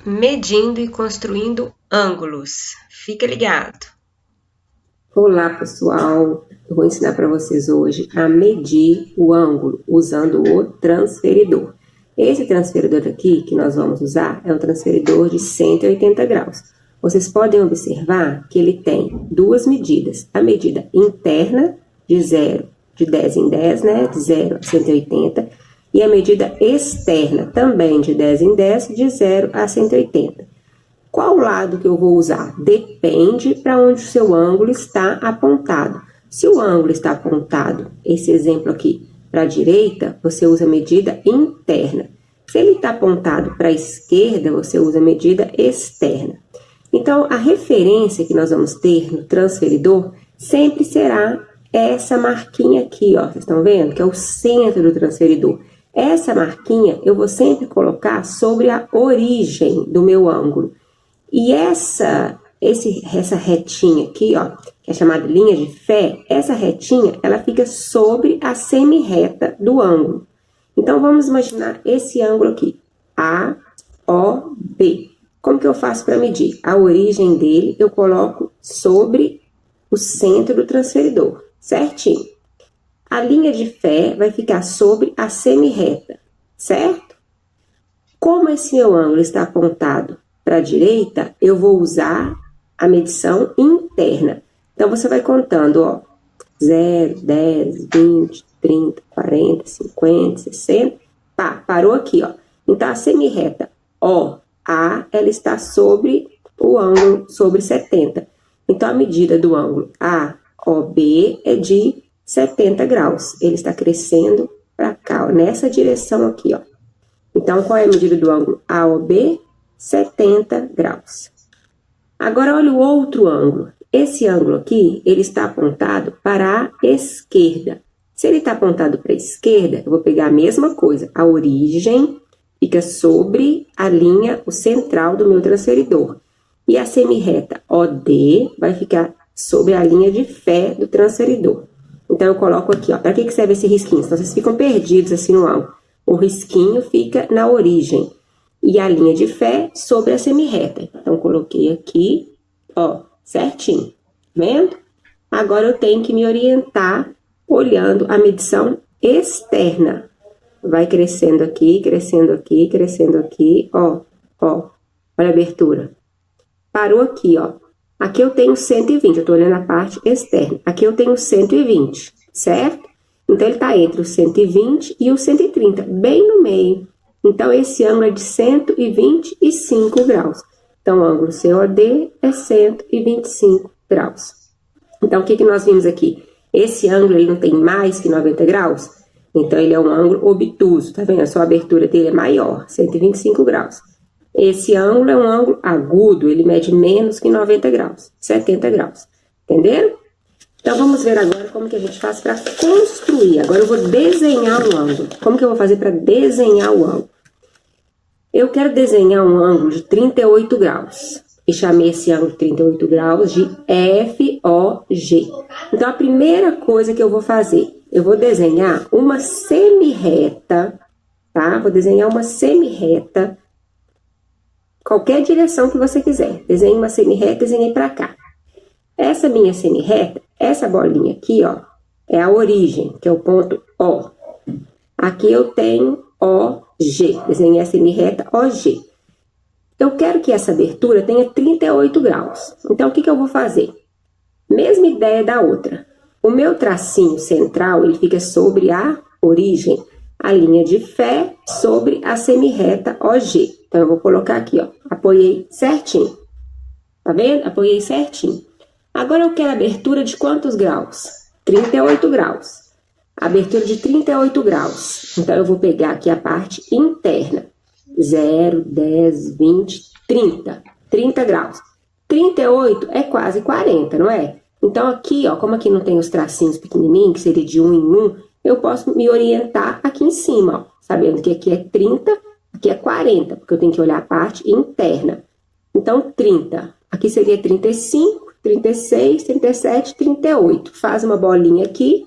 medindo e construindo ângulos. Fica ligado! Olá, pessoal! Eu vou ensinar para vocês hoje a medir o ângulo usando o transferidor. Esse transferidor aqui que nós vamos usar é um transferidor de 180 graus. Vocês podem observar que ele tem duas medidas. A medida interna de 10 em 10, né? De 0 a 180. E a medida externa também de 10 em 10, de 0 a 180. Qual lado que eu vou usar? Depende para onde o seu ângulo está apontado. Se o ângulo está apontado, esse exemplo aqui, para a direita, você usa a medida interna. Se ele está apontado para a esquerda, você usa a medida externa. Então, a referência que nós vamos ter no transferidor sempre será essa marquinha aqui, ó. Vocês estão vendo? Que é o centro do transferidor. Essa marquinha eu vou sempre colocar sobre a origem do meu ângulo. E essa retinha aqui, ó, que é chamada linha de fé, essa retinha, ela fica sobre a semi-reta do ângulo. Então, vamos imaginar esse ângulo aqui, AOB. Como que eu faço para medir? A origem dele eu coloco sobre o centro do transferidor, certinho. A linha de fé vai ficar sobre a semi-reta, certo? Como esse meu ângulo está apontado para a direita, eu vou usar a medição interna. Então, você vai contando, ó, 0, 10, 20, 30, 40, 50, 60. Pá, parou aqui, ó. Então, a semi-reta OA, ela está sobre o ângulo, sobre 70. Então, a medida do ângulo AOB é de 70 graus. Ele está crescendo para cá, ó, nessa direção aqui, ó. Então, qual é a medida do ângulo AOB? 70 graus. Agora, olha o outro ângulo. Esse ângulo aqui, ele está apontado para a esquerda. Se ele está apontado para a esquerda, eu vou pegar a mesma coisa. A origem fica sobre a linha, o central do meu transferidor. E a semi-reta OD vai ficar sobre a linha de fé do transferidor. Então, eu coloco aqui, ó. Para que serve esse risquinho? Então, vocês ficam perdidos assim no ângulo. O risquinho fica na origem. E a linha de fé sobre a semi-reta. Então, coloquei aqui, ó, certinho. Vendo? Agora, eu tenho que me orientar olhando a medição externa. Vai crescendo aqui, crescendo aqui, crescendo aqui, ó, ó. Olha a abertura. Parou aqui, ó. Aqui eu tenho 120, eu tô olhando a parte externa. Aqui eu tenho 120, certo? Então, ele tá entre o 120 e o 130, bem no meio. Então, esse ângulo é de 125 graus. Então, o ângulo COD é 125 graus. Então, o que nós vimos aqui? Esse ângulo, ele não tem mais que 90 graus? Então, ele é um ângulo obtuso, tá vendo? A sua abertura dele é maior, 125 graus. Esse ângulo é um ângulo agudo, ele mede menos que 90 graus, 70 graus. Entenderam? Então, vamos ver agora como que a gente faz para construir. Agora, eu vou desenhar um ângulo. Como que eu vou fazer para desenhar o ângulo? Eu quero desenhar um ângulo de 38 graus. E chamei esse ângulo de 38 graus de FOG. Então, a primeira coisa que eu vou fazer, eu vou desenhar uma semi-reta, tá? Vou desenhar uma semi-reta, qualquer direção que você quiser. Desenhe uma semi-reta, desenhei para cá. Essa minha semi-reta, essa bolinha aqui, ó, é a origem, que é o ponto O. Aqui eu tenho OG, desenhei a semi-reta OG. Eu quero que essa abertura tenha 38 graus. Então, o que eu vou fazer? Mesma ideia da outra. O meu tracinho central, ele fica sobre a origem, a linha de fé sobre a semi-reta OG. Então, eu vou colocar aqui, ó, apoiei certinho. Tá vendo? Apoiei certinho. Agora, eu quero abertura de quantos graus? 38 graus. Abertura de 38 graus. Então, eu vou pegar aqui a parte interna. 0, 10, 20, 30. 30 graus. 38 é quase 40, não é? Então, aqui, ó, como aqui não tem os tracinhos pequenininhos, que seria de 1 em 1, eu posso me orientar aqui em cima, ó. Sabendo que aqui é 30, aqui é 40, porque eu tenho que olhar a parte interna. Então, 30. Aqui seria 35, 36, 37, 38. Faz uma bolinha aqui,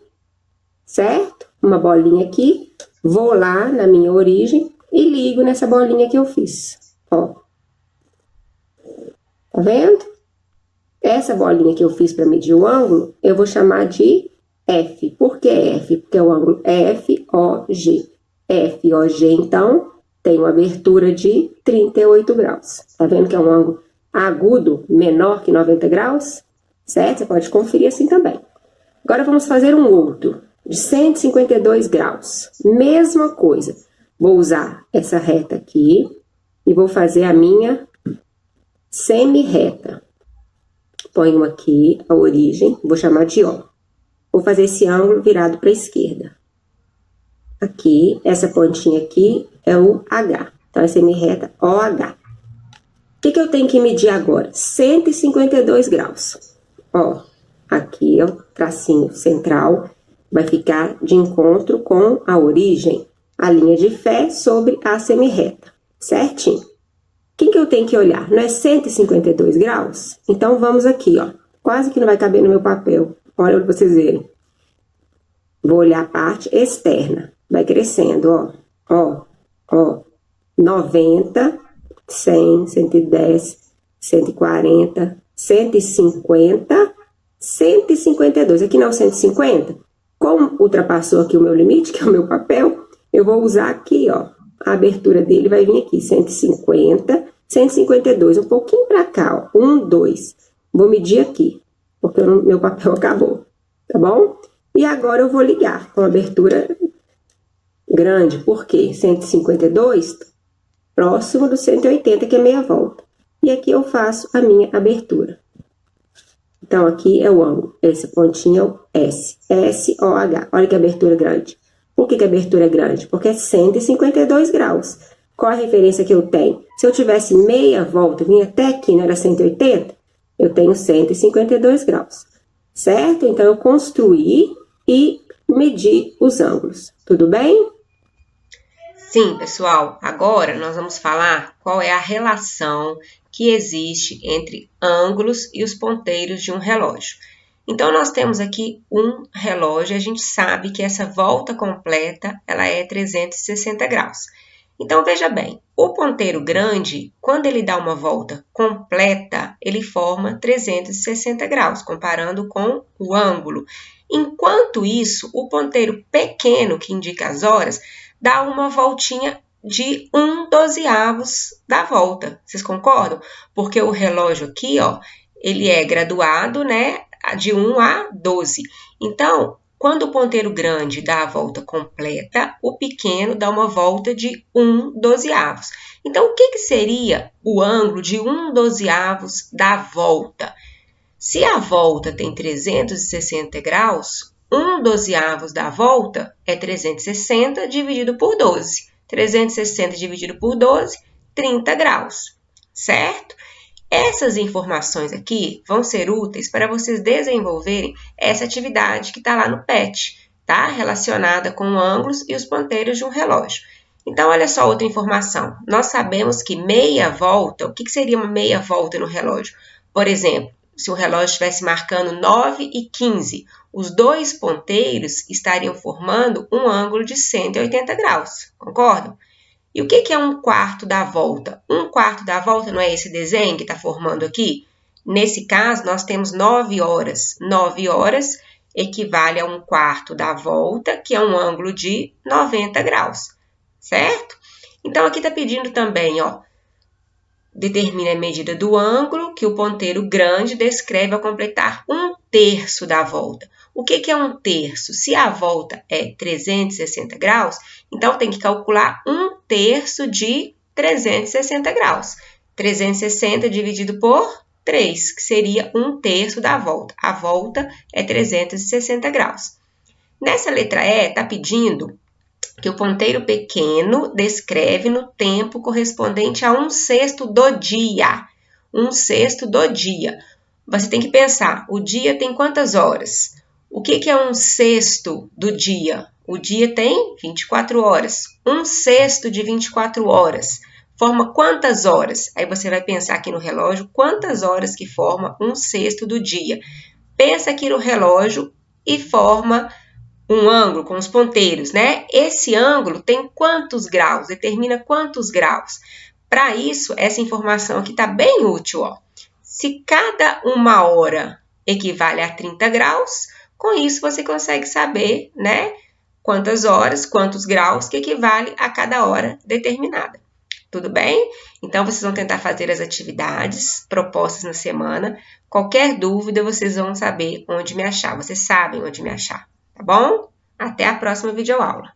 certo? Uma bolinha aqui. Vou lá na minha origem e ligo nessa bolinha que eu fiz, ó. Tá vendo? Essa bolinha que eu fiz para medir o ângulo, eu vou chamar de F. Por que F? Porque é o ângulo FOG. FOG, então, tem uma abertura de 38 graus. Tá vendo que é um ângulo agudo menor que 90 graus? Certo? Você pode conferir assim também. Agora vamos fazer um outro, de 152 graus. Mesma coisa. Vou usar essa reta aqui e vou fazer a minha semi-reta. Ponho aqui a origem, vou chamar de O. Vou fazer esse ângulo virado para a esquerda. Aqui, essa pontinha aqui é o H. Então, é semi-reta OH. O que eu tenho que medir agora? 152 graus. Ó, aqui é o tracinho central, vai ficar de encontro com a origem, a linha de fé sobre a semi-reta, certinho? Quem que eu tenho que olhar? Não é 152 graus? Então, vamos aqui, ó. Quase que não vai caber no meu papel. Olha para vocês verem. Vou olhar a parte externa. Vai crescendo, ó. Ó, ó. 90, 100, 110, 140, 150, 152. Aqui não, 150. Como ultrapassou aqui o meu limite, que é o meu papel, eu vou usar aqui, ó. A abertura dele vai vir aqui, 150, 152, um pouquinho para cá, ó, 1, 2. Vou medir aqui, porque meu papel acabou, tá bom? E agora eu vou ligar com abertura grande, porque 152, próximo do 180, que é meia volta. E aqui eu faço a minha abertura. Então, aqui é o ângulo, esse pontinho é o S, S-O-H, olha que abertura grande. Por que a abertura é grande? Porque é 152 graus. Qual a referência que eu tenho? Se eu tivesse meia volta, vinha até aqui, não era 180? Eu tenho 152 graus, certo? Então, eu construí e medi os ângulos. Tudo bem? Sim, pessoal. Agora nós vamos falar qual é a relação que existe entre ângulos e os ponteiros de um relógio. Então, nós temos aqui um relógio e a gente sabe que essa volta completa ela é 360 graus. Então, veja bem, o ponteiro grande, quando ele dá uma volta completa, ele forma 360 graus, comparando com o ângulo. Enquanto isso, o ponteiro pequeno, que indica as horas, dá uma voltinha de 1/12 da volta. Vocês concordam? Porque o relógio aqui, ó, ele é graduado, né? De 1 a 12. Então, quando o ponteiro grande dá a volta completa, o pequeno dá uma volta de 1/12. Então, o que seria o ângulo de 1/12 da volta? Se a volta tem 360 graus, 1/12 da volta é 360 dividido por 12. 360 dividido por 12, 30 graus, certo? Essas informações aqui vão ser úteis para vocês desenvolverem essa atividade que está lá no PET, tá? Relacionada com ângulos e os ponteiros de um relógio. Então, olha só outra informação. Nós sabemos que meia volta, o que seria uma meia volta no relógio? Por exemplo, se o relógio estivesse marcando 9 e 15, os dois ponteiros estariam formando um ângulo de 180 graus, concordam? E o que é 1/4 da volta? 1/4 da volta não é esse desenho que está formando aqui? Nesse caso, nós temos 9 horas. 9 horas equivale a 1/4 da volta, que é um ângulo de 90 graus, certo? Então, aqui está pedindo também, ó, determine a medida do ângulo que o ponteiro grande descreve ao completar 1/3 da volta. O que é 1/3? Se a volta é 360 graus, então tem que calcular 1/3 de 360 graus. 360 dividido por 3, que seria 1/3 da volta. A volta é 360 graus. Nessa letra E, está pedindo que o ponteiro pequeno descreve no tempo correspondente a 1/6 do dia. 1/6 do dia. Você tem que pensar, o dia tem quantas horas? O que é 1/6 do dia? O dia tem 24 horas. 1/6 de 24 horas forma quantas horas? Aí você vai pensar aqui no relógio, quantas horas que forma 1/6 do dia. Pensa aqui no relógio e forma um ângulo com os ponteiros, né? Esse ângulo tem quantos graus? Determina quantos graus. Para isso, essa informação aqui está bem útil, ó. Se cada 1 hora equivale a 30 graus, com isso você consegue saber, né, quantas horas, quantos graus que equivale a cada hora determinada. Tudo bem? Então, vocês vão tentar fazer as atividades propostas na semana. Qualquer dúvida, vocês vão saber onde me achar. Vocês sabem onde me achar, tá bom? Até a próxima videoaula.